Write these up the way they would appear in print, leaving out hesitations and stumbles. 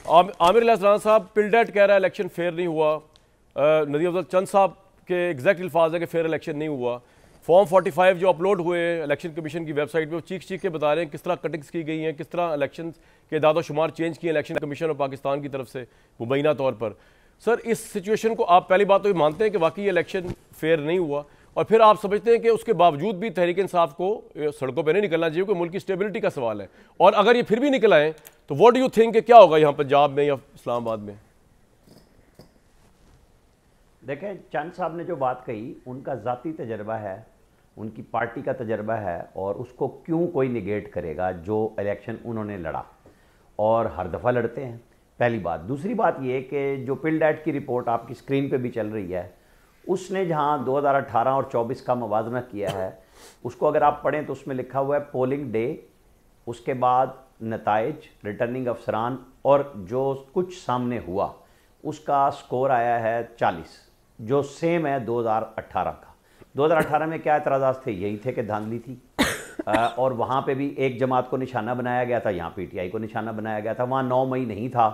आमिर अहसान साहब, पिलडेट कह रहा है इलेक्शन फेयर नहीं हुआ। नदीम अफजल चंद साहब के एग्जैक्ट अल्फाज है कि फेयर इलेक्शन नहीं हुआ। फॉर्म 45 जो अपलोड हुए इलेक्शन कमीशन की वेबसाइट पे, वो चीख के बता रहे हैं किस तरह कटिंग्स की गई हैं, किस तरह इलेक्शन के दादो शुमार चेंज किए इलेक्शन कमीशन और पाकिस्तान की तरफ से मुबैना तौर पर। सर, इस सिचुएशन को आप पहली बात तो ये मानते हैं कि वाकई इलेक्शन फेयर नहीं हुआ, और फिर आप समझते हैं कि उसके बावजूद भी तहरीक इंसाफ को सड़कों पर नहीं निकलना चाहिए, क्योंकि मुल्क की स्टेबिलिटी का सवाल है, और अगर ये फिर भी निकल आए तो व्हाट डू यू थिंक क्या होगा यहाँ पंजाब में या इस्लामाबाद में? देखें, चंद साहब ने जो बात कही उनका ज़ाती तजर्बा है, उनकी पार्टी का तजर्बा है, और उसको क्यों कोई निगेट करेगा जो इलेक्शन उन्होंने लड़ा और हर दफ़ा लड़ते हैं, पहली बात। दूसरी बात ये कि जो पिलडेट की रिपोर्ट आपकी स्क्रीन पे भी चल रही है, उसने जहां 2018 और 24 का मवाजना किया है, उसको अगर आप पढ़ें तो उसमें लिखा हुआ है पोलिंग डे, उसके बाद नताइज, रिटर्निंग अफसरान, और जो कुछ सामने हुआ उसका स्कोर आया है 40, जो सेम है 2018 का। 2018 में क्या एतराज़ात थे? यही थे कि धांधली थी, और वहाँ पे भी एक जमात को निशाना बनाया गया था, यहाँ पीटीआई को निशाना बनाया गया था। वहाँ 9 मई नहीं था,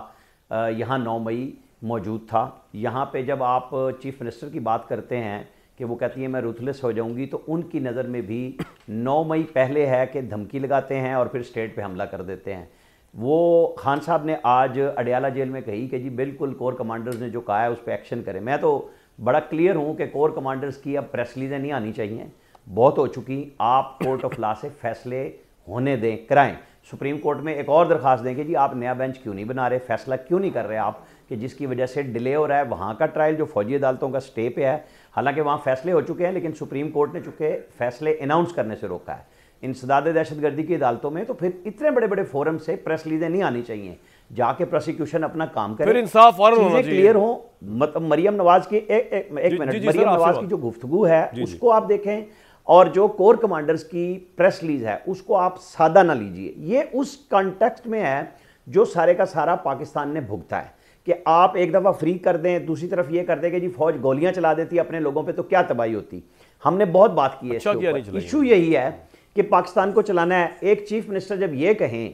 यहाँ 9 मई मौजूद था। यहाँ पे जब आप चीफ मिनिस्टर की बात करते हैं कि वो कहती है मैं रूथलेस हो जाऊँगी, तो उनकी नज़र में भी 9 मई पहले है कि धमकी लगाते हैं और फिर स्टेट पे हमला कर देते हैं। वो खान साहब ने आज अडियाला जेल में कही कि जी बिल्कुल कोर कमांडर्स ने जो कहा है उस पर एक्शन करें। मैं तो बड़ा क्लियर हूँ कि कोर कमांडर्स की अब प्रेस रिलीज़ें नहीं आनी चाहिए, बहुत हो चुकी। आप कोर्ट ऑफ लॉ से फैसले होने दें, कराएं। सुप्रीम कोर्ट में एक और दरख्वास्त दें कि जी आप नया बेंच क्यों नहीं बना रहे, फैसला क्यों नहीं कर रहे आप, कि जिसकी वजह से डिले हो रहा है। वहाँ का ट्रायल जो फौजी अदालतों का स्टे पे है, हालांकि वहाँ फैसले हो चुके हैं, लेकिन सुप्रीम कोर्ट ने चूँकि फैसले अनाउंस करने से रोका है। इंसदाद दहशतगर्दी की अदालतों में तो फिर इतने बड़े बड़े फोरम से प्रेस रिलीज़ें नहीं आनी चाहिए, जाके प्रोसिक्यूशन अपना काम करे, फिर इंसाफ चीजें क्लियर हो। मतलब मरियम नवाज की एक मिनट, मरियम नवाज की जो गुफ्तगू है उसको आप देखें, और जो कोर कमांडर्स की प्रेस रिलीज है उसको आप सादा ना लीजिए। ये उस कॉन्टेक्स्ट में है जो सारे का सारा पाकिस्तान ने भुगता है, कि आप एक दफ़ा फ्री कर दें, दूसरी तरफ ये कर दें कि जी फौज गोलियां चला देती है अपने लोगों पे, तो क्या तबाही होती। हमने बहुत बात की है। अच्छा, इशू यही है कि पाकिस्तान को चलाना है। एक चीफ मिनिस्टर जब ये कहें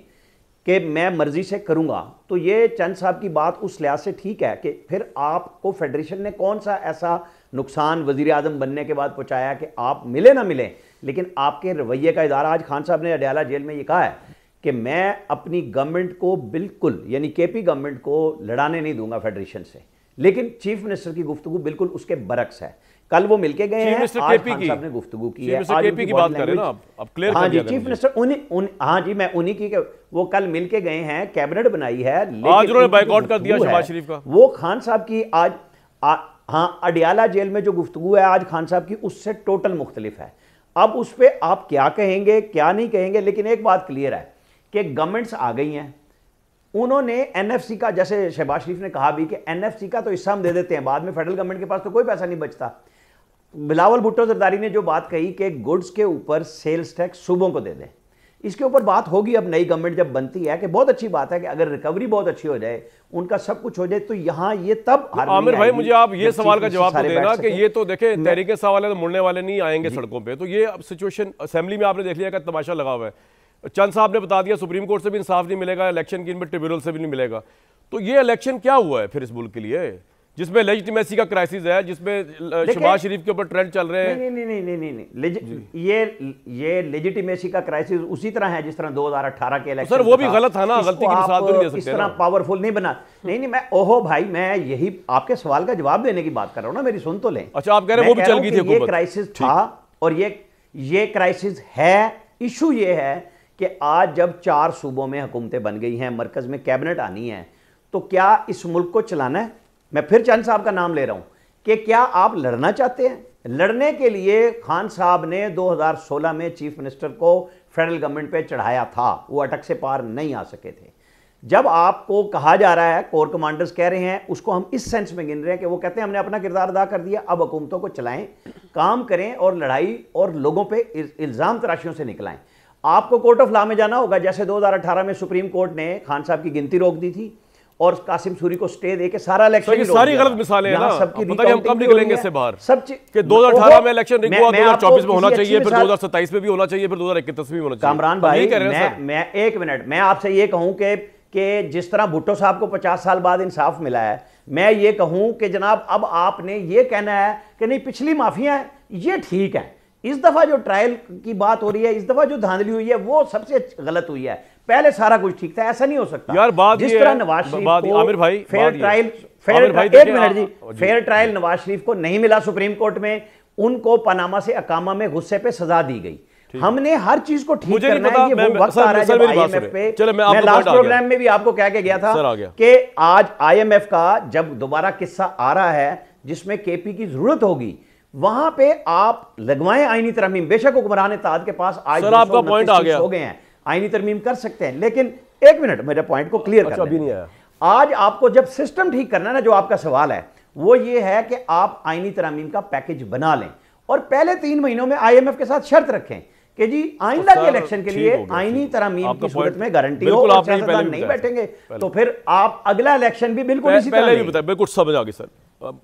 कि मैं मर्जी से करूंगा, तो ये चंद साहब की बात उस लिहाज से ठीक है कि फिर आपको फेडरेशन ने कौन सा ऐसा नुकसान वजीर आजम बनने के बाद पहुंचाया कि आप मिले ना मिले, लेकिन आपके रवैये का इदारा। आज खान साहब ने अडियाला जेल में ये कहा है कि मैं अपनी गवर्नमेंट को बिल्कुल, यानी केपी गवर्नमेंट को लड़ाने नहीं दूंगा फेडरेशन से, लेकिन चीफ मिनिस्टर की गुफ्तगू बिल्कुल उसके बरक्स है। कल वो मिलके गए हैं, आज खान साहब ने गुफ्तगू की है, आज उनकी बात करें ना आप क्लियर। हाँ जी, चीफ मिनिस्टर हाँ जी, मैं उन्हीं की, वो कल मिलके गए हैं, कैबिनेट बनाई है, आज उन्होंने बाइकआउट कर दिया शहबाज शरीफ का। वो खान साहब की आज हाँ, अडियाला जेल में जो गुफ्तगू है आज खान साहब की, उससे टोटल मुख्तलिफ है। अब उस पर आप क्या कहेंगे क्या नहीं कहेंगे, लेकिन एक बात क्लियर है कि गवर्नमेंट्स आ गई हैं, उन्होंने एनएफसी का, जैसे शहबाज शरीफ ने कहा भी कि एनएफसी का तो हिस्सा हम दे देते हैं, बाद में फेडरल गवर्नमेंट के पास तो कोई पैसा नहीं बचता। बिलावल भुट्टो जरदारी ने जो बात कही कि गुड्स के ऊपर सेल्स टैक्स सूबों को दे दें, इसके ऊपर बात होगी अब नई गवर्नमेंट जब बनती है, कि बहुत अच्छी बात है कि अगर रिकवरी बहुत अच्छी हो जाए, उनका सब कुछ हो जाए, तो यहाँ ये तब आमिर भाई मुझे आप ये सवाल का जवाब देना कि ये तो देखें तहरीक इंसाफ वाले तो मुड़ने वाले नहीं आएंगे सड़कों पे, तो ये सिचुएशन असेंबली में आपने देख लिया कि तमाशा लगा हुआ है। चंद साहब ने बता दिया सुप्रीम कोर्ट से भी इंसाफ नहीं मिलेगा, इलेक्शन की इनमें ट्रिब्यूनल से भी नहीं मिलेगा, तो ये इलेक्शन क्या हुआ है फिर इस मुल्क के लिए, जिसमें लेजिटिमेसी का क्राइसिस है, जिसमें शहबाज शरीफ के ऊपर ट्रेंड चल रहे हैं। नहीं, ये लेजिटिमेसी का क्राइसिस उसी तरह है जिस तरह 2018 के इलेक्शन। सर वो भी गलत था ना, गलती की मिसाल तो नहीं दे सकते, इस तरह पावरफुल नहीं बना। नहीं, मैं ओहो भाई, मैं यही आपके सवाल का जवाब देने की बात कर रहा हूं ना, मेरी सुन तो लें। अच्छा, आप कह रहे हैं वो भी चल गई थी, ये क्राइसिस था और ये क्राइसिस है। इशू ये है कि आज जब 4 सूबों में हुकूमतें बन गई हैं, मरकज में कैबिनेट आनी है, तो क्या इस मुल्क को चलाना है? मैं फिर चंद साहब का नाम ले रहा हूं कि क्या आप लड़ना चाहते हैं? लड़ने के लिए खान साहब ने 2016 में चीफ मिनिस्टर को फेडरल गवर्नमेंट पे चढ़ाया था, वो अटक से पार नहीं आ सके थे। जब आपको कहा जा रहा है, कोर कमांडर्स कह रहे हैं, उसको हम इस सेंस में गिन रहे हैं कि वो कहते हैं हमने अपना किरदार अदा कर दिया, अब हुकूमतों को चलाएं, काम करें और लड़ाई और लोगों पे इल्जाम तराशियों से निकलाएं। आपको कोर्ट ऑफ लॉ में जाना होगा, जैसे 2018 में सुप्रीम कोर्ट ने खान साहब की गिनती रोक दी थी और कासिम सूरी को स्टे देके सारा इलेक्शन। तो ये सारी गलत मिसालें हैं ना, पता नहीं हम कब निकलेंगे इससे बाहर। सब कि 2018 में इलेक्शन रिग हुआ, 2024 में होना चाहिए, फिर 2027 में भी होना चाहिए, फिर 2031 में भी होना चाहिए। कामरान भाई, मैं एक मिनट, मैं आपसे ये कहूं कि कि जिस तरह भुट्टो साहब को 50 साल बाद इंसाफ मिला है, मैं ये कहूं कि जनाब अब आपने ये कहना है कि नहीं पिछली माफियां हैं ये ठीक है, इस दफा जो ट्रायल की बात हो रही है, इस दफा जो धांधली हुई है वो सबसे गलत हुई है, पहले सारा कुछ ठीक था। ऐसा नहीं हो सकता यार। बात जिस तरह नवाज शरीफ को आमिर भाई फेयर ट्रायल, एक मिनट जी, फेयर ट्रायल नवाज शरीफ को नहीं मिला सुप्रीम कोर्ट में, उनको पनामा से अकामा में गुस्से पे सजा दी गई। हमने हर चीज को ठीक करना है। ये वो वक्त आ रहा है जब आईएमएफ पे, मैं लास्ट प्रोग्राम में भी आपको कह के गया था कि आज आईएमएफ का जब दोबारा किस्सा आ रहा है जिसमें केपी की जरूरत होगी, वहां पे आप लगवाएं आईनी तरमीम। बेशक हुक्मरान इत्तेहाद के पास आज आपका पॉइंट आ गया हो गए हैं, आईनी तरमीम कर सकते हैं, लेकिन एक मिनट मेरे पॉइंट को क्लियर कर अभी नहीं आया। आज आपको जब सिस्टम ठीक करना है ना, जो आपका सवाल है वो ये है कि आप आईनी तरमीम का पैकेज बना लें और पहले 3 महीनों में आईएमएफ के साथ शर्त रखें कि जी आइंदा के इलेक्शन के लिए आईनी तरमीम की सूरत में गारंटी हो और सियासतदान नहीं बैठेंगे तो फिर आप अगला इलेक्शन भी बिल्कुल इसी तरह पहले भी बताया। बिल्कुल समझ आ गई सर।